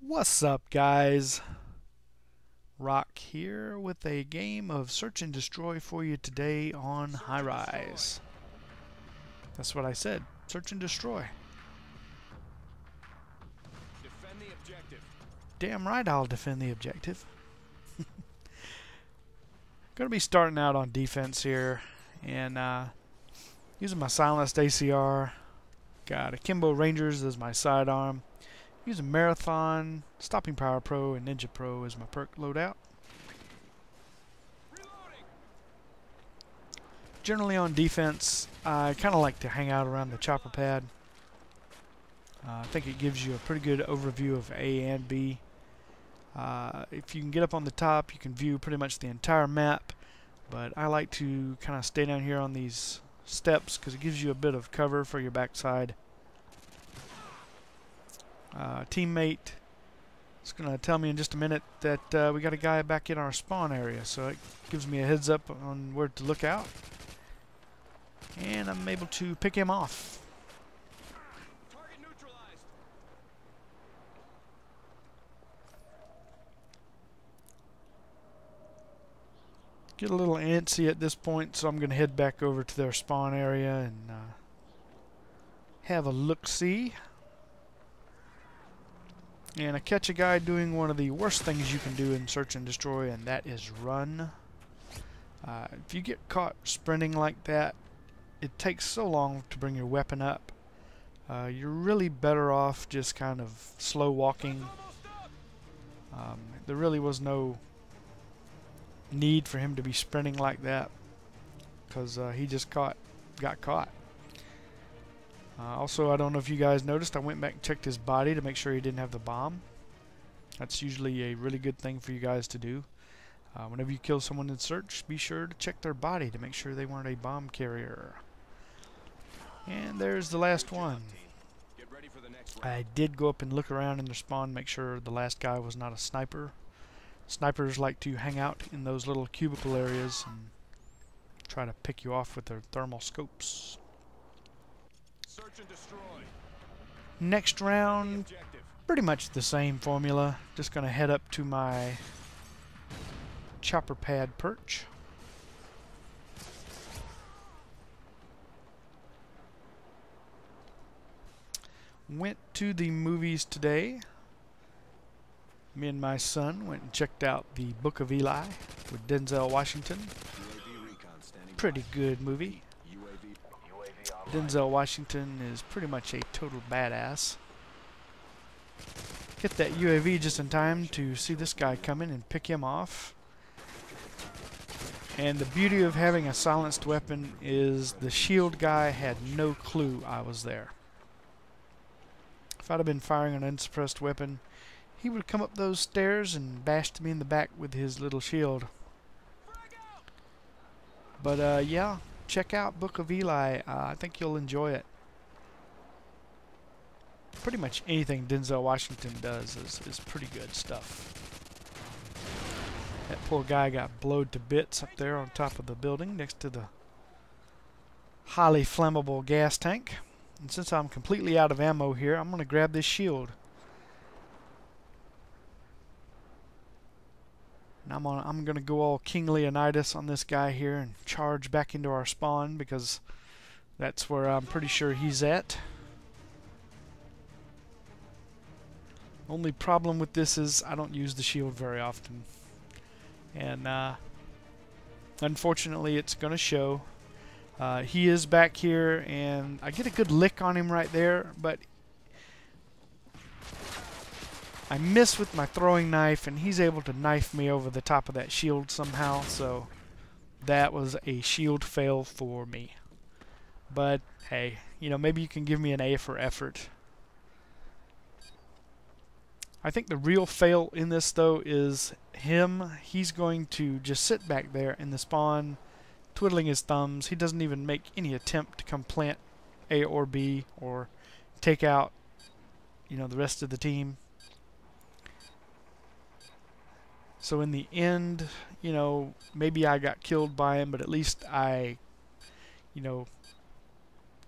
What's up, guys? Rock here with a game of Search and Destroy for you today on Highrise. That's what I said. Search and destroy. Defend the objective. Damn right I'll defend the objective. Gonna be starting out on defense here and using my silenced ACR. Got Akimbo Rangers as my sidearm. Using Marathon, Stopping Power Pro, and Ninja Pro as my perk loadout. Reloading. Generally on defense, I kind of like to hang out around the chopper pad. I think it gives you a pretty good overview of A and B. If you can get up on the top, you can view pretty much the entire map, but I like to kind of stay down here on these steps because it gives you a bit of cover for your backside. Teammate is going to tell me in just a minute that we got a guy back in our spawn area, so it gives me a heads up on where to look out, and I'm able to pick him off. Target neutralized. Get a little antsy at this point, so I'm going to head back over to their spawn area and have a look-see. And I catch a guy doing one of the worst things you can do in Search and Destroy, and that is run. If you get caught sprinting like that, it takes so long to bring your weapon up. You're really better off just kind of slow walking. There really was no need for him to be sprinting like that, because he just got caught. Also, I don't know if you guys noticed, I went back and checked his body to make sure he didn't have the bomb. That's usually a really good thing for you guys to do. Whenever you kill someone in search, be sure to check their body to make sure they weren't a bomb carrier. And there's the last one. Get ready for the next round. I did go up and look around in their spawn, make sure the last guy was not a sniper. Snipers like to hang out in those little cubicle areas and try to pick you off with their thermal scopes. Search and destroy. Next The round, objective. pretty much the same formula. Just gonna head up to my chopper pad perch. Went to the movies today. Me and my son went and checked out the Book of Eli with Denzel Washington. UAV recon standing Pretty good movie. UAV. Denzel Washington is pretty much a total badass. Get that UAV just in time to see this guy come in and pick him off. And the beauty of having a silenced weapon is the shield guy had no clue I was there. If I'd have been firing an unsuppressed weapon, he would come up those stairs and bashed me in the back with his little shield. But yeah, check out Book of Eli. I think you'll enjoy it. Pretty much anything Denzel Washington does is pretty good stuff. That poor guy got blowed to bits up there on top of the building next to the highly flammable gas tank. And since I'm completely out of ammo here, I'm going to grab this shield. And I'm going to go all King Leonidas on this guy here and charge back into our spawn, because that's where I'm pretty sure he's at. Only problem with this is I don't use the shield very often. And unfortunately it's going to show. He is back here, and I get a good lick on him right there, but I miss with my throwing knife, and he's able to knife me over the top of that shield somehow, so that was a shield fail for me. But hey, you know, maybe you can give me an A for effort. I think the real fail in this, though, is him. He's going to just sit back there in the spawn, twiddling his thumbs. He doesn't even make any attempt to come plant A or B or take out, you know, the rest of the team. So in the end, you know, maybe I got killed by him, but at least I, you know,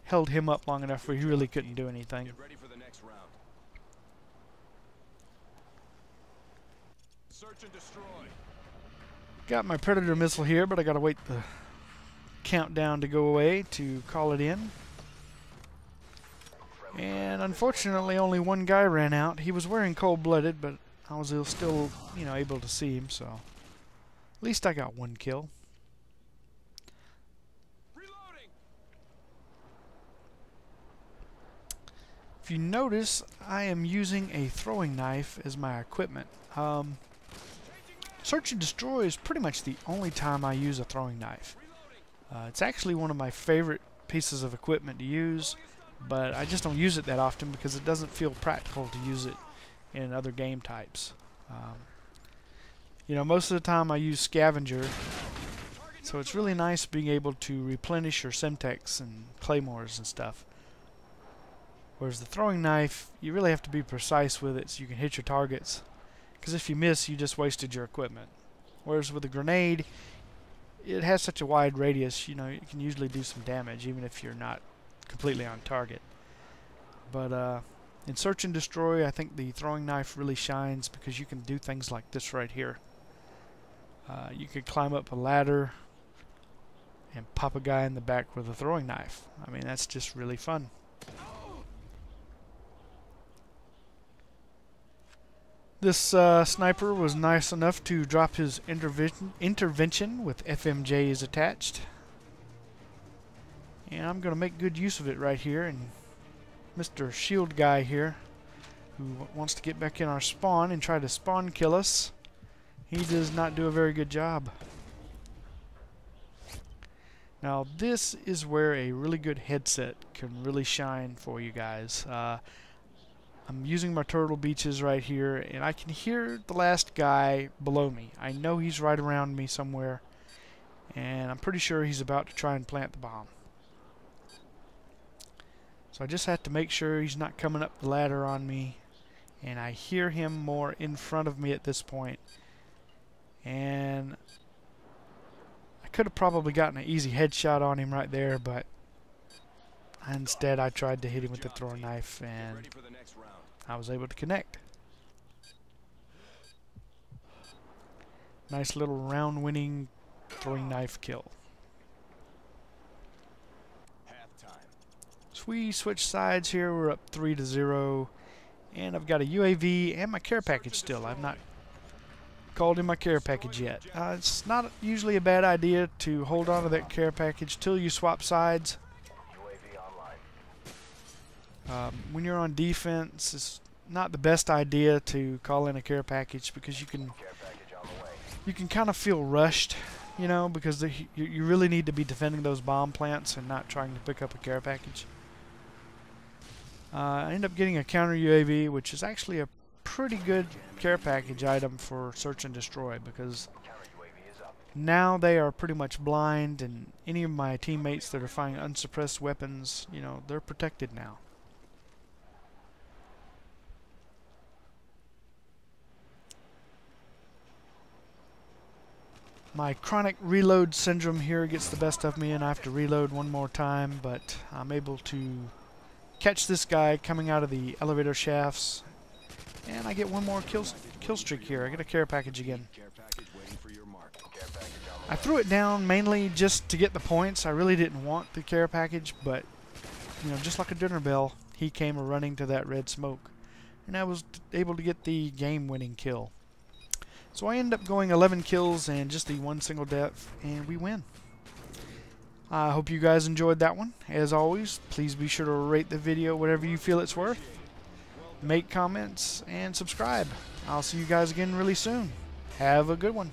held him up long enough where he really couldn't do anything. Get ready for the next round. Search and destroy. Got my Predator missile here, but I gotta wait the countdown to go away to call it in. And unfortunately only one guy ran out. He was wearing cold-blooded, but I was still, you know, able to see him, so at least I got one kill. Reloading. If you notice, I am using a throwing knife as my equipment. Search and destroy is pretty much the only time I use a throwing knife. It's actually one of my favorite pieces of equipment to use, but I just don't use it that often because it doesn't feel practical to use it in other game types. You know, most of the time I use scavenger, so it's really nice being able to replenish your Semtex and claymores and stuff. Whereas the throwing knife, you really have to be precise with it so you can hit your targets, because if you miss, you just wasted your equipment. Whereas with a grenade, it has such a wide radius, you know, you can usually do some damage even if you're not completely on target. But in search and destroy, I think the throwing knife really shines because you can do things like this right here. You could climb up a ladder and pop a guy in the back with a throwing knife. I mean, that's just really fun. This sniper was nice enough to drop his intervention with FMJs attached. And I'm going to make good use of it right here. And Mr. Shield Guy here, who wants to get back in our spawn and try to spawn kill us, he does not do a very good job. Now this is where a really good headset can really shine for you guys. I'm using my turtle beaches right here, and I can hear the last guy below me. I know he's right around me somewhere, and I'm pretty sure he's about to try and plant the bomb. So I just have to make sure he's not coming up the ladder on me, and I hear him more in front of me at this point. And I could have probably gotten an easy headshot on him right there, but instead I tried to hit him with the throwing knife, and I was able to connect. Nice little round-winning throwing knife kill. So we switch sides here. We're up 3-0, and I've got a UAV and my care package still. I've not called in my care package yet. It's not usually a bad idea to hold on to that care package till you swap sides. When you're on defense, it's not the best idea to call in a care package because you can kind of feel rushed, you know, because you really need to be defending those bomb plants and not trying to pick up a care package. I end up getting a counter UAV, which is actually a pretty good care package item for search and destroy, because now they are pretty much blind, and any of my teammates that are firing unsuppressed weapons, you know, they're protected now. My chronic reload syndrome here gets the best of me, and I have to reload one more time, but I'm able to catch this guy coming out of the elevator shafts, and I get one more kill streak here. I get a care package again. I threw it down mainly just to get the points. I really didn't want the care package, but you know, just like a dinner bell, he came running to that red smoke, and I was able to get the game-winning kill. So I end up going 11 kills and just the one single death, and we win. I hope you guys enjoyed that one. As always, please be sure to rate the video whatever you feel it's worth. Make comments and subscribe. I'll see you guys again really soon. Have a good one.